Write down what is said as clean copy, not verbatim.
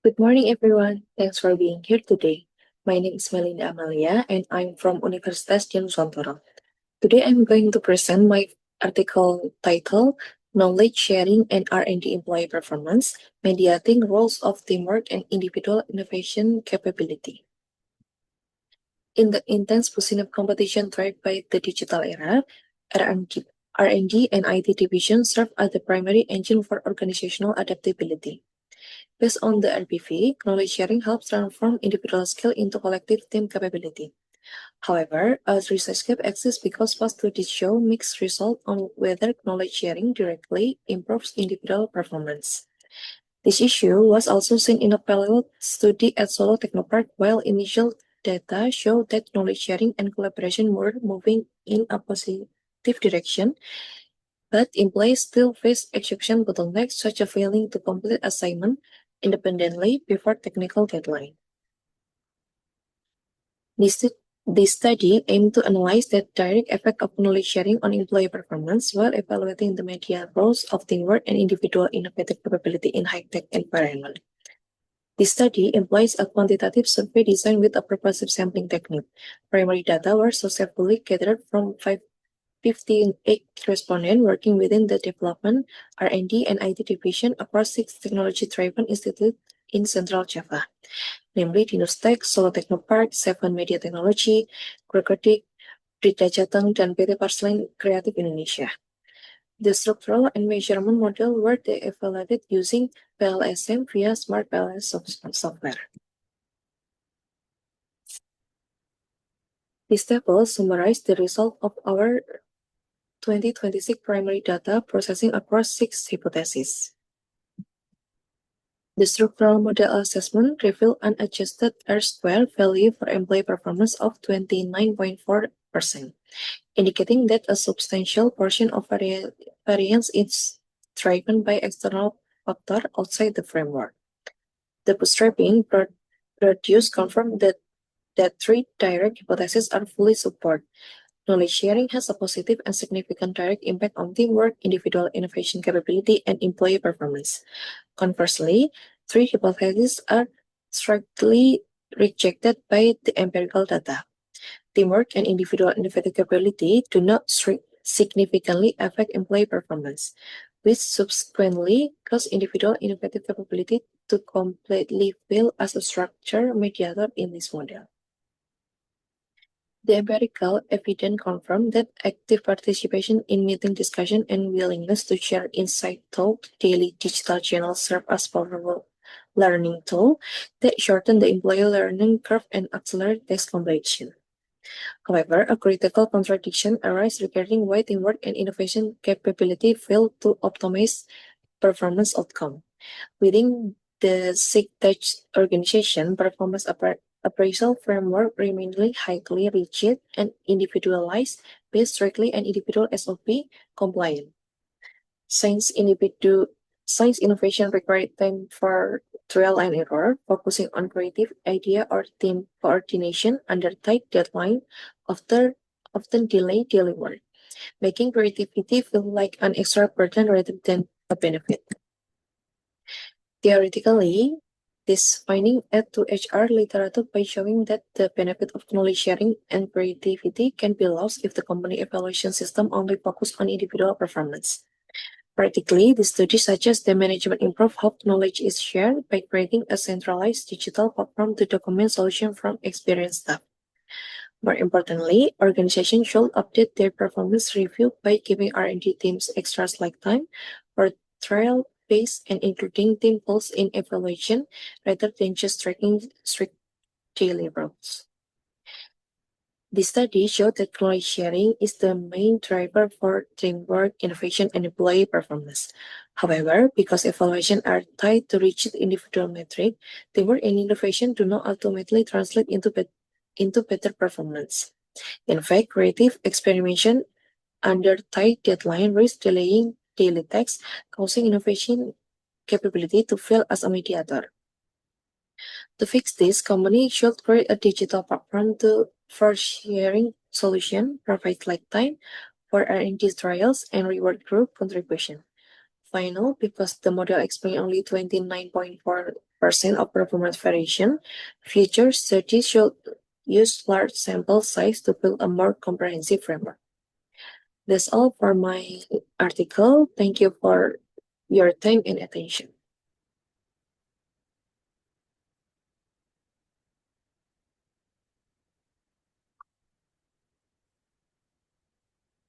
Good morning, everyone. Thanks for being here today. My name is Melinda Amalia, and I'm from Universitas Nusantara. Today, I'm going to present my article titled Knowledge Sharing and R&D Employee Performance, Mediating Roles of Teamwork and Individual Innovation Capability. In the intense pursuit of competition driven by the digital era, R&D and IT divisions serve as the primary engine for organizational adaptability. Based on the RPV, knowledge sharing helps transform individual skill into collective team capability. However, a research gap exists because past studies show mixed results on whether knowledge sharing directly improves individual performance. This issue was also seen in a pilot study at Solo Technopark, while initial data showed that knowledge sharing and collaboration were moving in a positive direction, but employees still face execution bottlenecks such as failing to complete assignment independently before technical deadline. This study aimed to analyze the direct effect of knowledge sharing on employee performance while evaluating the media roles of teamwork and individual innovative capability in high-tech environment. This study employs a quantitative survey designed with a purposive sampling technique. Primary data were successfully gathered from 58 respondents working within the development, R&D, and IT division across 6 technology-driven institutes in Central Java, namely Dinustech, Solo Technopark, 7 Media Technology, Krokodik, Brida Jateng, dan PT Parslin Kreatif Indonesia. The structural and measurement model were they evaluated using PLSM via Smart PLS software. This table summarizes the result of our 2026 primary data processing across 6 hypotheses. The structural model assessment revealed an adjusted R-square value for employee performance of 29.4%, indicating that a substantial portion of variance is driven by external factors outside the framework. The bootstrapping produced confirmed that 3 direct hypotheses are fully supported. Knowledge sharing has a positive and significant direct impact on teamwork, individual innovation capability, and employee performance. Conversely, 3 hypotheses are strictly rejected by the empirical data. Teamwork and individual innovative capability do not significantly affect employee performance, which subsequently cause individual innovative capability to completely fail as a structure mediator in this model. The empirical evidence confirmed that active participation in meeting discussion and willingness to share insight through daily digital channels serve as powerful learning tool that shorten the employee learning curve and accelerate task completion. However, a critical contradiction arises regarding why teamwork and innovation capability fail to optimize performance outcome. Within the SIG-Tech organization, performance appraisal framework remains highly rigid and individualized, based strictly on individual SOP compliance. Science innovation requires time for trial and error, focusing on creative idea or team coordination under tight deadline, often delay daily work, making creativity feel like an extra burden rather than a benefit. Theoretically, this finding add to HR literature by showing that the benefit of knowledge sharing and creativity can be lost if the company evaluation system only focus on individual performance. Practically, the study suggests that management improve how knowledge is shared by creating a centralized digital platform to document solutions from experienced staff. More importantly, organizations should update their performance review by giving R&D teams extra slack time for trial phase and including team goals in evaluation rather than just tracking strict daily roles. The study showed that knowledge sharing is the main driver for teamwork, innovation, and employee performance. However, because evaluations are tied to rigid individual metrics, teamwork and innovation do not ultimately translate into better performance. In fact, creative experimentation under tight deadline risks delaying daily tasks, causing innovation capability to fail as a mediator. To fix this, companies should create a digital platform for sharing solution, provide like time for R&D trials, and reward group contribution. final because the model explains only 29.4% of performance variation. Future studies should use large sample size to build a more comprehensive framework. That's all for my article. Thank you for your time and attention.